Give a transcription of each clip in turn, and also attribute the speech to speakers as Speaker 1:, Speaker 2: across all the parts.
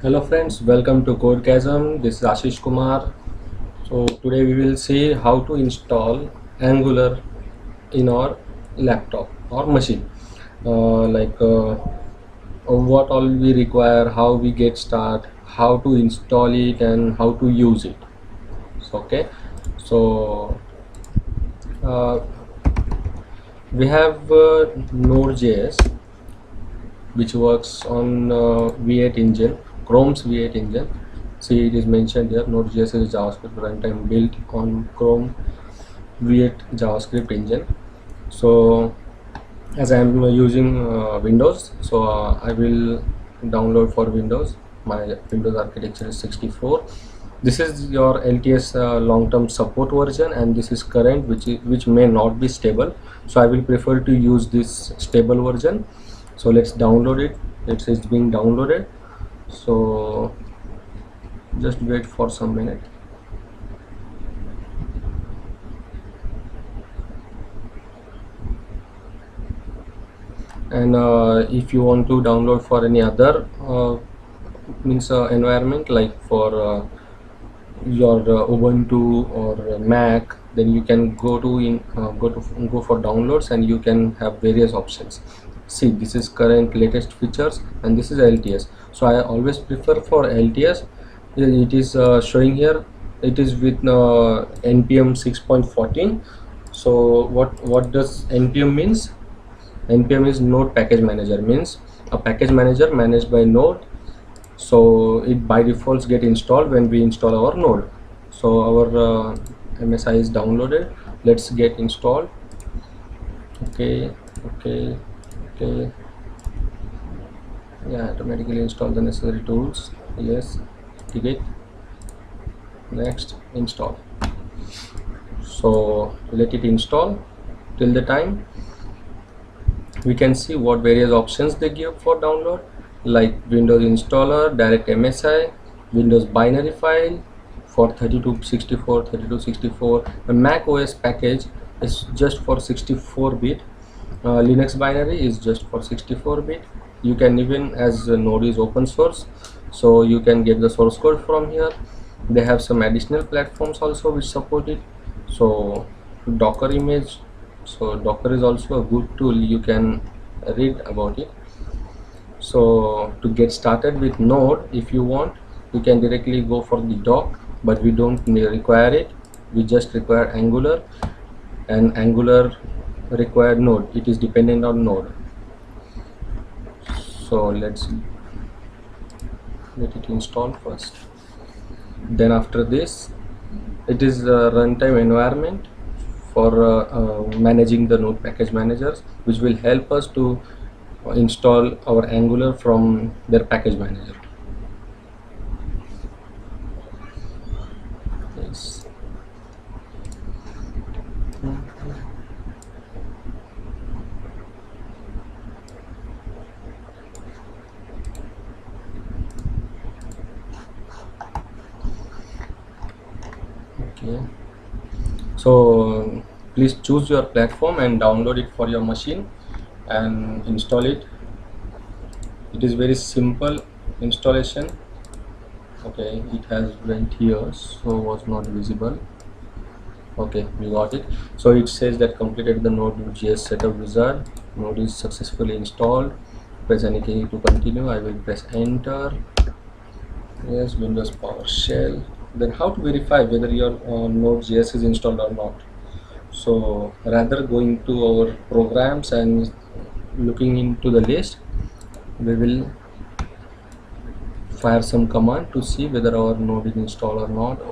Speaker 1: Hello friends, welcome to Codecasm. This is Ashish Kumar. So today we will see how to install Angular in our laptop or machine. What all we require, how we get start, how to install it, and how to use it. So uh, we have Node.js, which works on V8 engine, Chrome's V8 engine. See, it is mentioned here. Node.js is JavaScript runtime built on Chrome V8 JavaScript engine. So, as I am using Windows, so I will download for Windows. My Windows architecture is 64. This is your LTS long-term support version, and this is current, which may not be stable. So I will prefer to use this stable version. So let's download it. It's being downloaded. So just wait for some minute. And if you want to download for any other environment, like for your Ubuntu or Mac, then you can go for downloads, and you can have various options. See, this is current latest features, and this is LTS. So I always prefer for LTS. It is showing here. It is with npm 6.14. So what does npm means? npm is Node Package Manager, means a package manager managed by Node. So it by default get installed when we install our node. So our MSI is downloaded. Let's get installed. Okay, okay, okay. Yeah, automatically install the necessary tools. Yes, click it. Next, install. So let it install. Till the time we can see what various options they give for download, like Windows installer, direct MSI, Windows binary file for 3264, and Mac OS package is just for 64-bit. Linux binary is just for 64-bit. You can, even as Node is open source, so you can get the source code from here. They have some additional platforms also which support it. So Docker image, so Docker is also a good tool. You can read about it. So to get started with Node, if you want, you can directly go for the doc, but we don't require it. We just require Angular, and Angular require Node. It is dependent on Node. So let's let it install first. Then after this, it is a runtime environment for managing the Node package managers, which will help us to install our Angular from their package manager. Yes. Okay. So please choose your platform and download it for your machine and install it. It is very simple installation. Okay, it has went here, so was not visible. Okay, we got it. So it says that completed the Node.js setup wizard. Node is successfully installed. Press any key to continue. I will press enter. Yes, Windows PowerShell. Then how to verify whether your Node.js is installed or not? So rather going to our programs and looking into the list, we will fire some command to see whether our node is installed or not.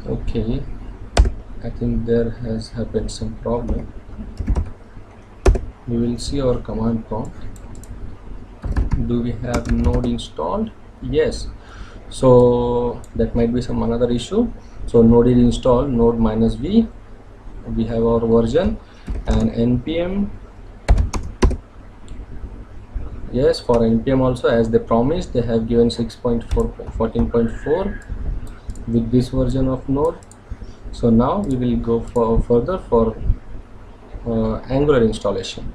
Speaker 1: Okay, I think there has happened some problem. We will see our command prompt. Do we have node installed? Yes. So that might be some another issue. So node is installed, node -v. We have our version and npm. Yes, for npm also, as they promised, they have given 6.14.4 with this version of node. So now we will go for further for Angular installation.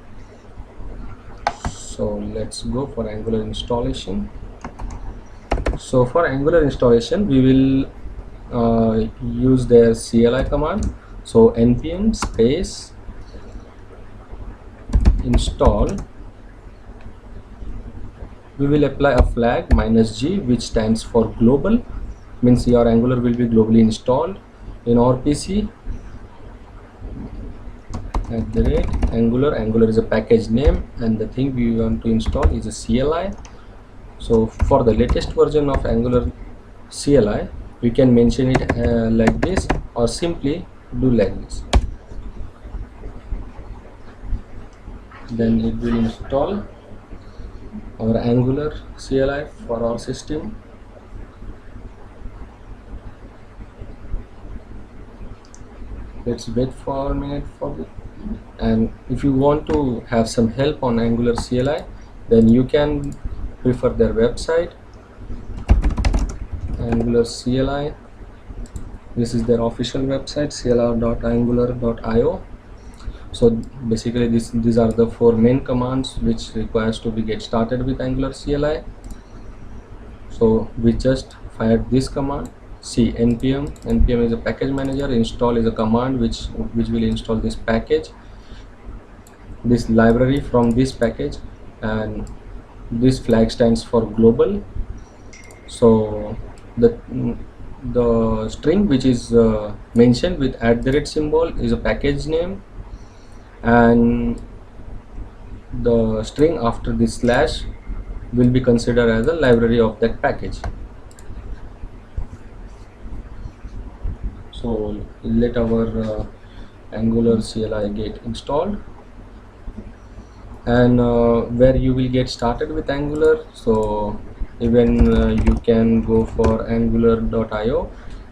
Speaker 1: So let's go for Angular installation. So for Angular installation, we will use their CLI command. So npm space install. We will apply a flag -g, which stands for global, means your Angular will be globally installed in our PC. Angular is a package name, and the thing we want to install is a CLI. So for the latest version of Angular CLI, we can mention it like this, or simply do like this. Then it will install our Angular CLI for our system. Let's wait for a minute for it. And if you want to have some help on Angular CLI, then you can prefer their website, Angular CLI. This is their official website, clr.angular.io. So basically these are the 4 main commands which requires to be get started with Angular CLI. So we just fired this command. See, npm is a package manager, install is a command which will install this package, this library from this package, and this flag stands for global. So the string which is mentioned with @ symbol is a package name, and the string after this slash will be considered as a library of that package. So let our Angular CLI get installed, and where you will get started with Angular. So even you can go for angular.io.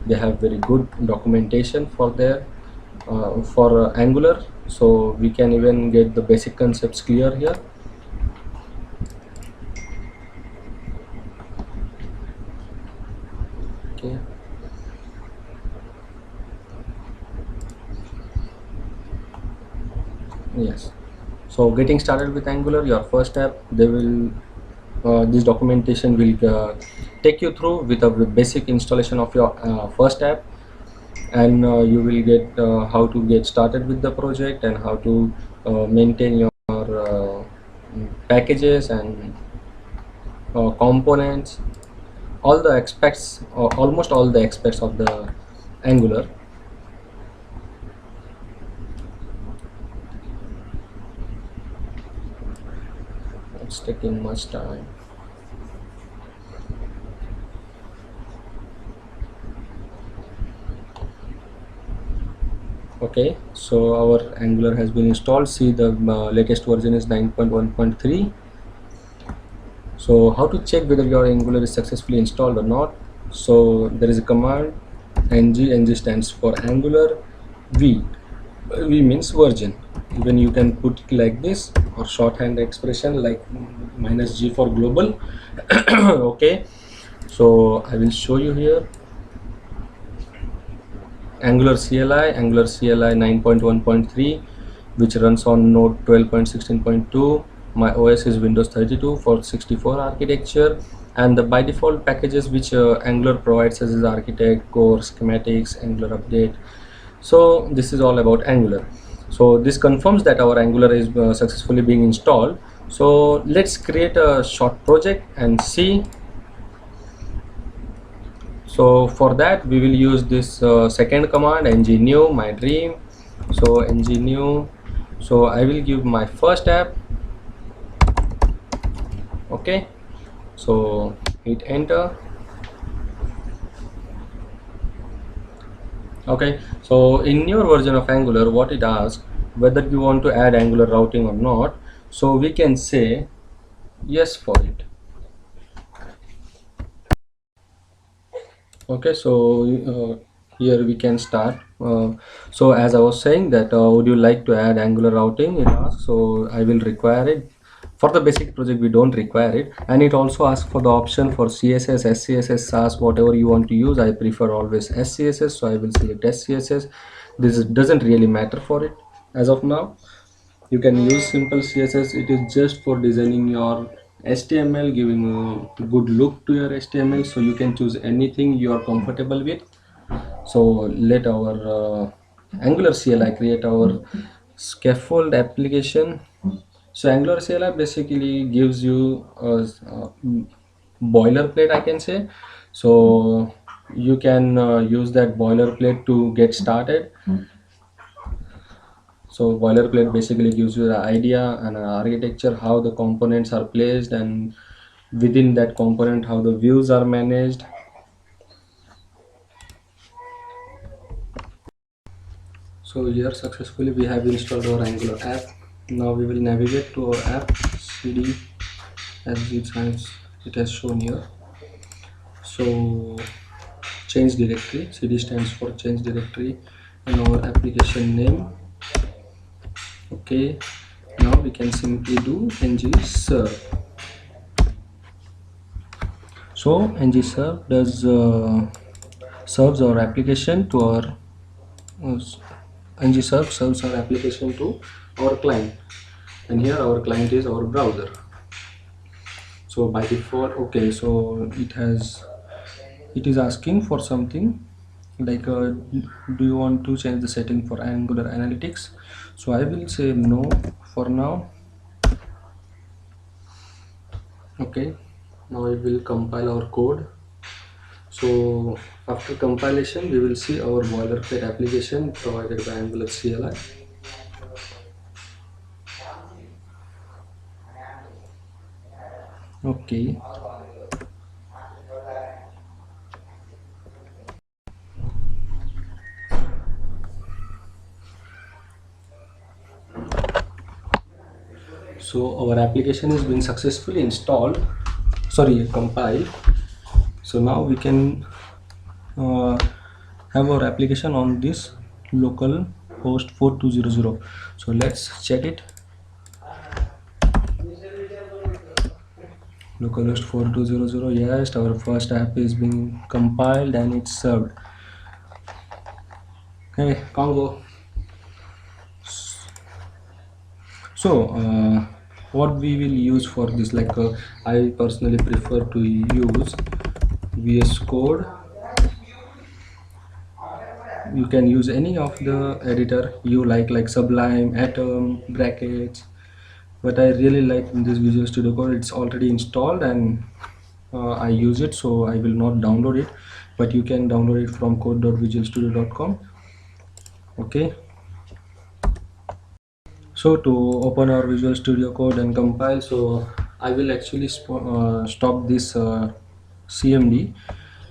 Speaker 1: They have very good documentation for their Angular, so we can even get the basic concepts clear here. Okay. Yes. So getting started with Angular, your first step, they will this documentation will take you through with a basic installation of your first app, and you will get how to get started with the project, and how to maintain your packages and components, all the aspects, almost all the aspects of the Angular. It's taking much time. Okay, so our Angular has been installed. See, the latest version is 9.1.3. So how to check whether your Angular is successfully installed or not? So there is a command ng stands for Angular v. V means version. Even you can put it like this, or shorthand expression like -g for global. Okay, so I will show you here. Angular CLI 9.1.3, which runs on Node 12.16.2. My OS is Windows 32 for 64 architecture, and the by default packages which Angular provides us is architect, core, schematics, Angular update. So this is all about Angular. So this confirms that our Angular is successfully being installed. So let's create a short project and see. So for that we will use this second command, ng-new my dream. So ng-new, so I will give my first app. Okay, so hit enter. Okay, so in your version of Angular, what it asks, whether you want to add Angular routing or not. So we can say yes for it. Okay, so here we can start. So as I was saying that would you like to add Angular routing, it asks. So I will require it. For the basic project we don't require it, and it also asks for the option for CSS, SCSS, SAS, whatever you want to use. I prefer always SCSS, so I will select SCSS. This doesn't really matter for it as of now. You can use simple CSS. It is just for designing your HTML, giving a good look to your HTML. So you can choose anything you are comfortable with. So let our Angular CLI create our scaffold application. So Angular CLI basically gives you a boilerplate, I can say. So you can use that boilerplate to get started. So boilerplate basically gives you the idea and architecture, how the components are placed, and within that component how the views are managed. So here successfully we have installed our Angular app. Now we will navigate to our app cd as it has shown here. So change directory, cd stands for change directory, and our application name. Okay, now we can simply do ng serve. So ng serve does serves our application to our uh, ng serve serves our application to our client, and here our client is our browser. So by default, okay, so it is asking for something like do you want to change the setting for Angular Analytics? So I will say no for now. Okay, now we will compile our code. So after compilation we will see our boilerplate application provided by Angular CLI. Okay, so our application is being successfully installed, sorry, compiled. So now we can uh, have our application on this local host 4200. So let's check it. Localhost 4200, yes, our first app is being compiled and it's served. Hey Congo. So what we will use for this, like I personally prefer to use VS Code. You can use any of the editor you like Sublime, Atom, Brackets, but I really like this Visual Studio Code. It's already installed and I use it, so I will not download it, but you can download it from code.visualstudio.com. Okay, so to open our Visual Studio Code and compile, so I will actually stop this CMD.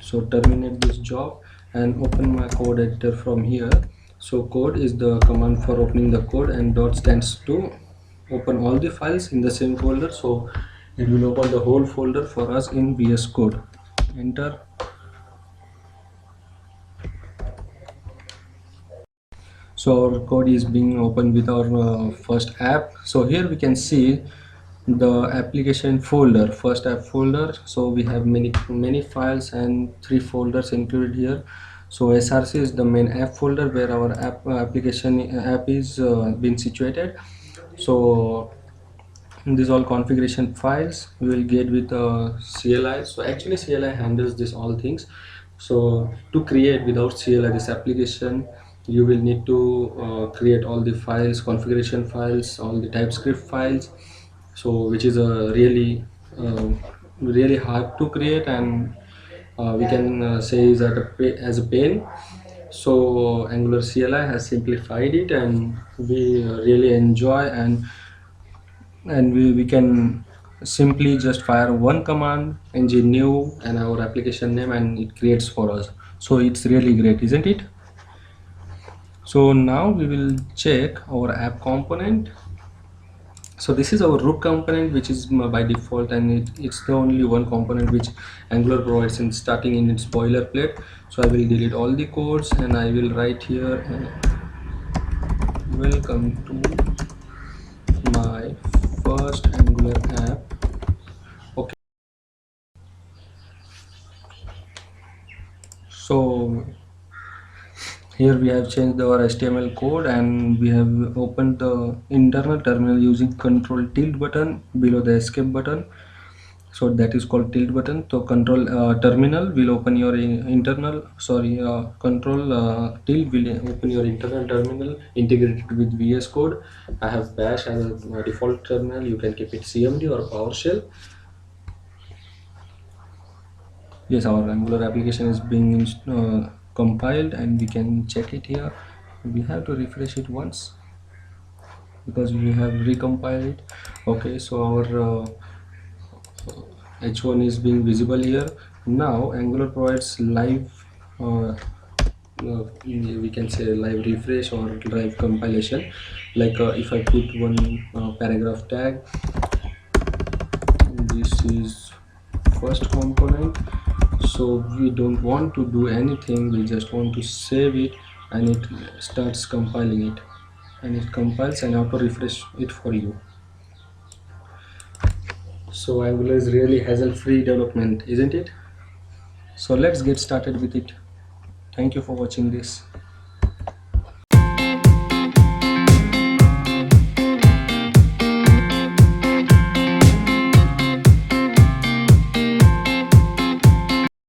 Speaker 1: So terminate this job and open my code editor from here. So code is the command for opening the code, and dot stands to open all the files in the same folder. So it will open the whole folder for us in VS Code. Enter. So our code is being opened with our first app. So here we can see the application folder, first app folder. So we have many files and 3 folders included here. So src is the main app folder where our application app is been situated. So these all configuration files we will get with CLI. So actually CLI handles this all things. So to create without CLI this application, you will need to create all the files, configuration files, all the TypeScript files. So which is a really hard to create, and we can say is as a pain. So Angular CLI has simplified it, and we really enjoy, and we can simply just fire one command, ng new, and our application name, and it creates for us. So it's really great, isn't it? So now we will check our app component. So this is our root component, which is by default, and it's the only one component which Angular provides in starting in its boilerplate. So I will delete all the codes and I will write here welcome to my first Angular app. Okay, so Here we have changed our HTML code and we have opened the internal terminal using control tilt button below the escape button. So that is called tilt button. So control terminal will open your control tilt will open your internal terminal integrated with VS Code. I have bash as a default terminal. You can keep it CMD or PowerShell. Yes, our Angular application is being compiled and we can check it here. We have to refresh it once because we have recompiled it. Okay, so our H1 is being visible here. Now Angular provides live we can say live refresh or live compilation. Like if I put one paragraph tag, this is first component. So we don't want to do anything, we just want to save it and it starts compiling it, and it compiles and auto refresh it for you. So Angular is really hassle free development, isn't it? So let's get started with it. Thank you for watching this.